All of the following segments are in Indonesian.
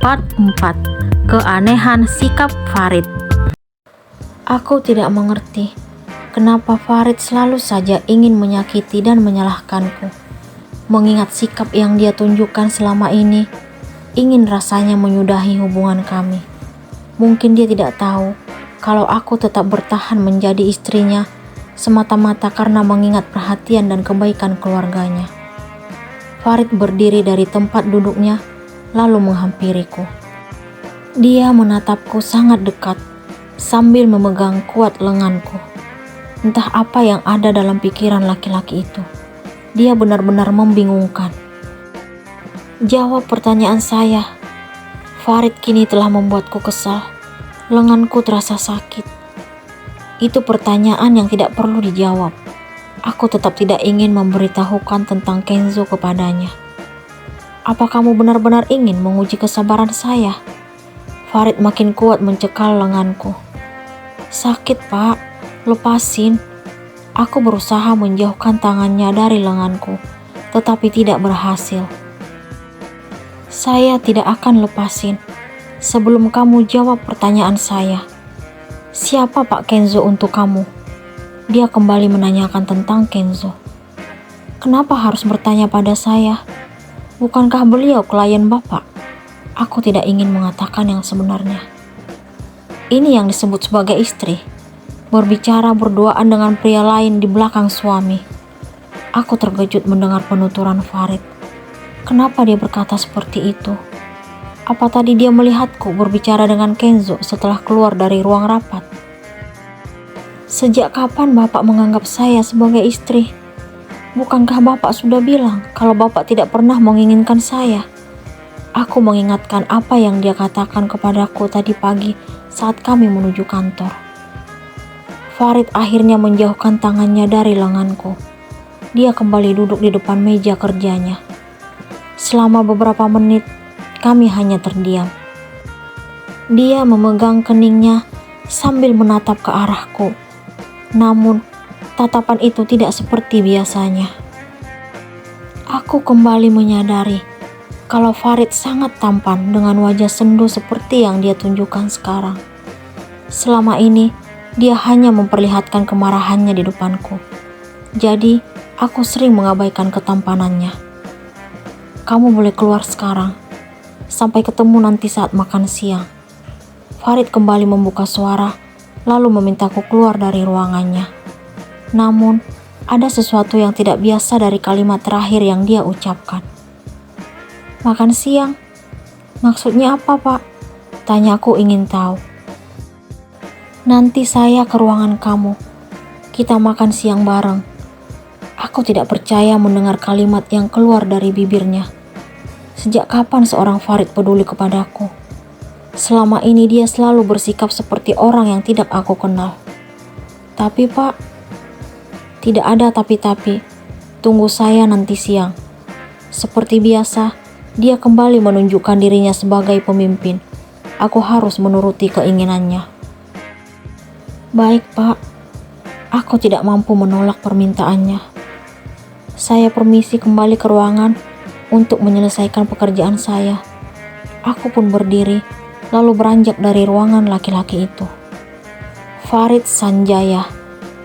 Part 4. Keanehan sikap Farid. Aku tidak mengerti kenapa Farid selalu saja ingin menyakiti dan menyalahkanku. Mengingat sikap yang dia tunjukkan selama ini, ingin rasanya menyudahi hubungan kami. Mungkin dia tidak tahu kalau aku tetap bertahan menjadi istrinya semata-mata karena mengingat perhatian dan kebaikan keluarganya. Farid berdiri dari tempat duduknya lalu menghampiriku. Dia menatapku sangat dekat sambil memegang kuat lenganku. Entah apa yang ada dalam pikiran laki-laki itu. Dia benar-benar membingungkan. Jawab pertanyaan saya. Farid kini telah membuatku kesal. Lenganku terasa sakit. Itu pertanyaan yang tidak perlu dijawab. Aku tetap tidak ingin memberitahukan tentang Kenzo kepadanya. Apa kamu benar-benar ingin menguji kesabaran saya? Farid makin kuat mencekal lenganku. Sakit, Pak. Lepasin. Aku berusaha menjauhkan tangannya dari lenganku, tetapi tidak berhasil. Saya tidak akan lepasin sebelum kamu jawab pertanyaan saya. Siapa Pak Kenzo untuk kamu? Dia kembali menanyakan tentang Kenzo. Kenapa harus bertanya pada saya? Bukankah beliau klien Bapak? Aku tidak ingin mengatakan yang sebenarnya. Ini yang disebut sebagai istri. Berbicara berduaan dengan pria lain di belakang suami. Aku terkejut mendengar penuturan Farid. Kenapa dia berkata seperti itu? Apa tadi dia melihatku berbicara dengan Kenzo setelah keluar dari ruang rapat? Sejak kapan Bapak menganggap saya sebagai istri? Bukankah Bapak sudah bilang kalau Bapak tidak pernah menginginkan saya? Aku mengingatkan apa yang dia katakan kepadaku tadi pagi saat kami menuju kantor. Farid akhirnya menjauhkan tangannya dari lenganku. Dia kembali duduk di depan meja kerjanya. Selama beberapa menit, kami hanya terdiam. Dia memegang keningnya sambil menatap ke arahku. Namun, tatapan itu tidak seperti biasanya. Aku kembali menyadari kalau Farid sangat tampan dengan wajah sendu seperti yang dia tunjukkan sekarang. Selama ini, dia hanya memperlihatkan kemarahannya di depanku. Jadi, aku sering mengabaikan ketampanannya. Kamu boleh keluar sekarang. Sampai ketemu nanti saat makan siang. Farid kembali membuka suara, lalu memintaku keluar dari ruangannya. Namun, ada sesuatu yang tidak biasa dari kalimat terakhir yang dia ucapkan. Makan siang? Maksudnya apa, Pak? Tanyaku ingin tahu. Nanti saya ke ruangan kamu. Kita makan siang bareng. Aku tidak percaya mendengar kalimat yang keluar dari bibirnya. Sejak kapan seorang Farid peduli kepadaku? Selama ini dia selalu bersikap seperti orang yang tidak aku kenal. Tapi Pak, tidak ada tapi-tapi. Tunggu saya nanti siang. Seperti biasa, dia kembali menunjukkan dirinya sebagai pemimpin. Aku harus menuruti keinginannya. Baik Pak, aku tidak mampu menolak permintaannya. Saya permisi kembali ke ruangan untuk menyelesaikan pekerjaan saya. Aku pun berdiri, lalu beranjak dari ruangan laki-laki itu. Farid Sanjaya,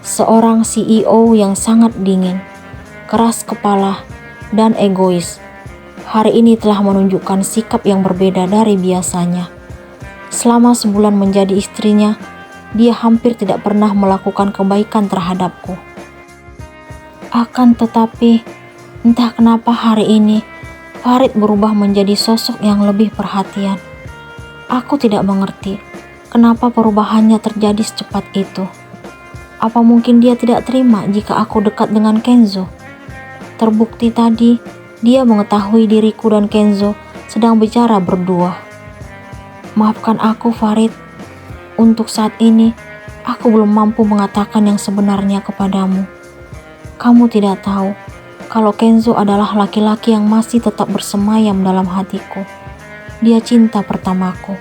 seorang CEO yang sangat dingin, keras kepala, dan egois. Hari ini telah menunjukkan sikap yang berbeda dari biasanya. Selama sebulan menjadi istrinya, dia hampir tidak pernah melakukan kebaikan terhadapku. Akan tetapi, entah kenapa hari ini, Farid berubah menjadi sosok yang lebih perhatian. Aku tidak mengerti kenapa perubahannya terjadi secepat itu. Apa mungkin dia tidak terima jika aku dekat dengan Kenzo? Terbukti tadi, dia mengetahui diriku dan Kenzo sedang bicara berdua. Maafkan aku, Farid. Untuk saat ini, aku belum mampu mengatakan yang sebenarnya kepadamu. Kamu tidak tahu kalau Kenzo adalah laki-laki yang masih tetap bersemayam dalam hatiku. Dia cinta pertamaku.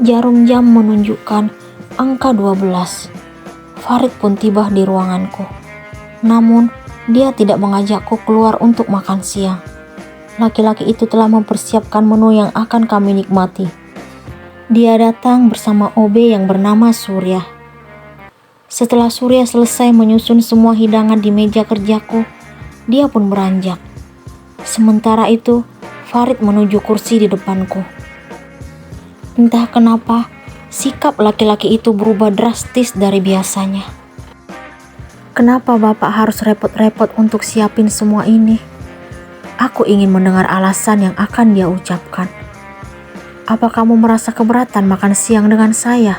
Jarum jam menunjukkan angka 12. Farid pun tiba di ruanganku. Namun, dia tidak mengajakku keluar untuk makan siang. laki-laki itu telah mempersiapkan menu yang akan kami nikmati. Dia datang bersama OB yang bernama Surya. Setelah Surya selesai menyusun semua hidangan di meja kerjaku, dia pun beranjak. Sementara itu, Farid menuju kursi di depanku. Entah kenapa, sikap laki-laki itu berubah drastis dari biasanya. Kenapa Bapak harus repot-repot untuk siapin semua ini? Aku ingin mendengar alasan yang akan dia ucapkan. Apa kamu merasa keberatan makan siang dengan saya?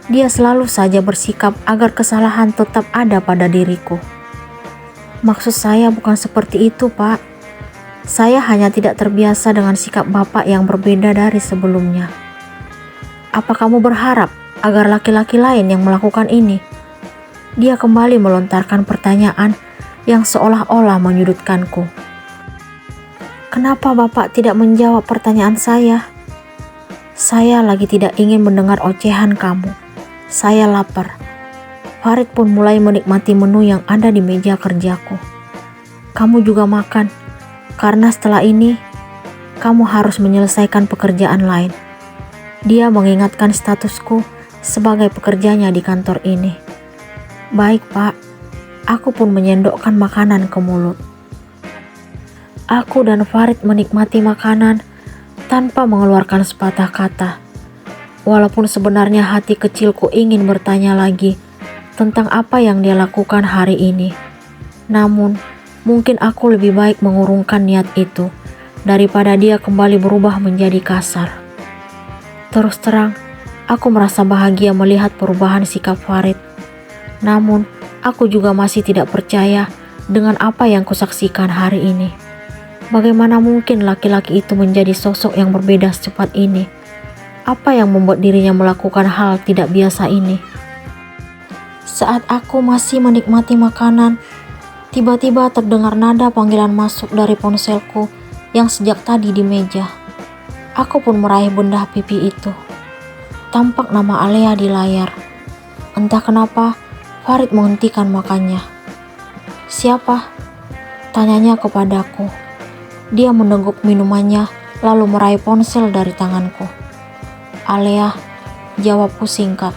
Dia selalu saja bersikap agar kesalahan tetap ada pada diriku. Maksud saya bukan seperti itu, Pak. Saya hanya tidak terbiasa dengan sikap Bapak yang berbeda dari sebelumnya. Apa kamu berharap agar laki-laki lain yang melakukan ini? Dia kembali melontarkan pertanyaan yang seolah-olah menyudutkanku. Kenapa Bapak tidak menjawab pertanyaan saya? Saya lagi tidak ingin mendengar ocehan kamu. Saya lapar. Farid pun mulai menikmati menu yang ada di meja kerjaku. Kamu juga makan, karena setelah ini kamu harus menyelesaikan pekerjaan lain. Dia mengingatkan statusku sebagai pekerjanya di kantor ini. Baik, Pak. Aku pun menyendokkan makanan ke mulut. Aku dan Farid menikmati makanan tanpa mengeluarkan sepatah kata. Walaupun sebenarnya hati kecilku ingin bertanya lagi tentang apa yang dia lakukan hari ini. Namun, mungkin aku lebih baik mengurungkan niat itu daripada dia kembali berubah menjadi kasar. Terus terang, aku merasa bahagia melihat perubahan sikap Farid. Namun, aku juga masih tidak percaya dengan apa yang kusaksikan hari ini. Bagaimana mungkin laki-laki itu menjadi sosok yang berbeda secepat ini? Apa yang membuat dirinya melakukan hal tidak biasa ini? Saat aku masih menikmati makanan, tiba-tiba terdengar nada panggilan masuk dari ponselku yang sejak tadi di meja. Aku pun meraih benda pipi itu. Tampak nama Alea di layar. Entah kenapa, Farid menghentikan makannya. Siapa? Tanyanya kepadaku. Dia meneguk minumannya lalu meraih ponsel dari tanganku. Alea, jawabku singkat.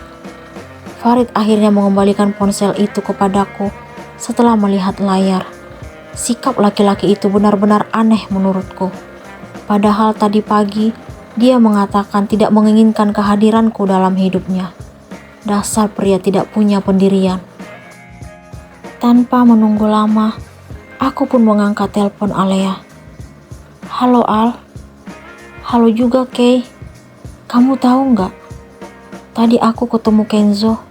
Farid akhirnya mengembalikan ponsel itu kepadaku setelah melihat layar. Sikap laki-laki itu benar-benar aneh menurutku. Padahal tadi pagi dia mengatakan tidak menginginkan kehadiranku dalam hidupnya. Dasar pria tidak punya pendirian. Tanpa menunggu lama, aku pun mengangkat telepon Alea. Halo Al. Halo juga Kay. Kamu tahu nggak? Tadi aku ketemu Kenzo.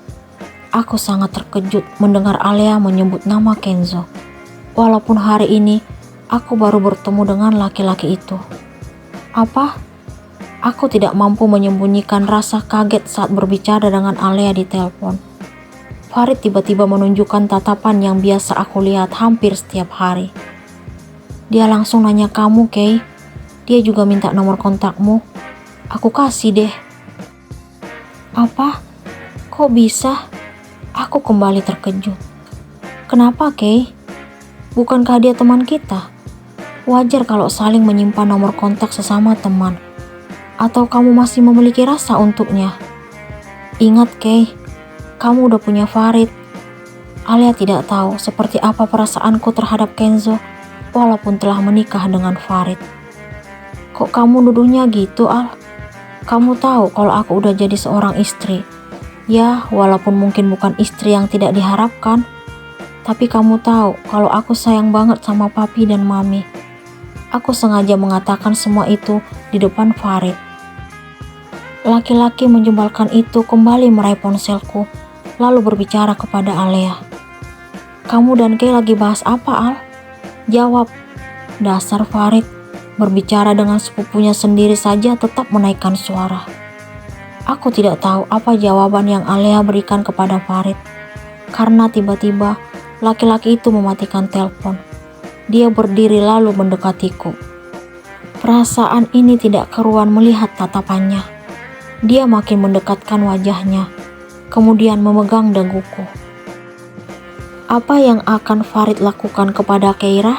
Aku sangat terkejut mendengar Alea menyebut nama Kenzo. Walaupun hari ini aku baru bertemu dengan laki-laki itu. Apa? Aku tidak mampu menyembunyikan rasa kaget saat berbicara dengan Alea di telepon. Farid tiba-tiba menunjukkan tatapan yang biasa aku lihat hampir setiap hari. Dia langsung nanya kamu, Kay. Dia juga minta nomor kontakmu. Aku kasih deh. Apa? Kok bisa? Aku kembali terkejut. Kenapa, Kay? Bukankah dia teman kita? Wajar kalau saling menyimpan nomor kontak sesama teman. Atau kamu masih memiliki rasa untuknya? Ingat, Kay, kamu udah punya Farid. Alea tidak tahu seperti apa perasaanku terhadap Kenzo walaupun telah menikah dengan Farid. Kok kamu nuduhnya gitu, Al? Kamu tahu kalau aku udah jadi seorang istri. Ya, walaupun mungkin bukan istri yang tidak diharapkan. Tapi kamu tahu kalau aku sayang banget sama papi dan mami. Aku sengaja mengatakan semua itu di depan Farid. Laki-laki menjembalkan itu kembali meraih ponselku, lalu berbicara kepada Alea. Kamu dan Kay lagi bahas apa, Al? Jawab. Dasar Farid, berbicara dengan sepupunya sendiri saja tetap menaikkan suara. Aku tidak tahu apa jawaban yang Alea berikan kepada Farid. Karena tiba-tiba laki-laki itu mematikan telepon. Dia berdiri lalu mendekatiku. Perasaan ini tidak keruan melihat tatapannya. Dia makin mendekatkan wajahnya, kemudian memegang daguku. Apa yang akan Farid lakukan kepada Keira?